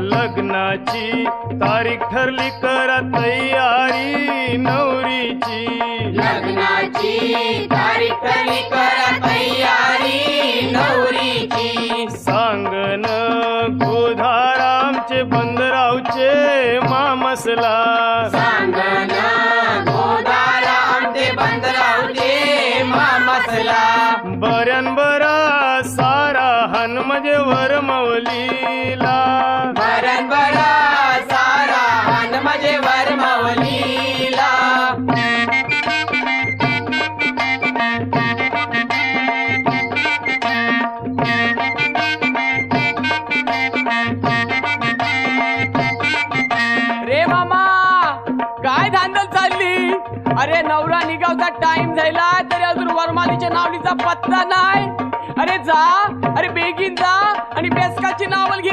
लग्नाची तारीख ठरली करा तयारी नवरीची लग्नाची तारीख ठरली करा तयारी नवरीची सांगन गोधारामचे बंदरावचे मामसला सांगना गोदारा आमचे बंदरावचे मामसला बऱ्यान बरा सारा हनुमजे वरमवलीला बरन बरा सारा हन मजे वरमवलीला रे मामा काय धांदल चालली? अरे नवरा निघावचा टाइम झाला तरी अजून वरमालीच्या नावलीचा पत्ता नाही. अरे जा, अरे बेगीन जा आणि बेसकाची नावल घे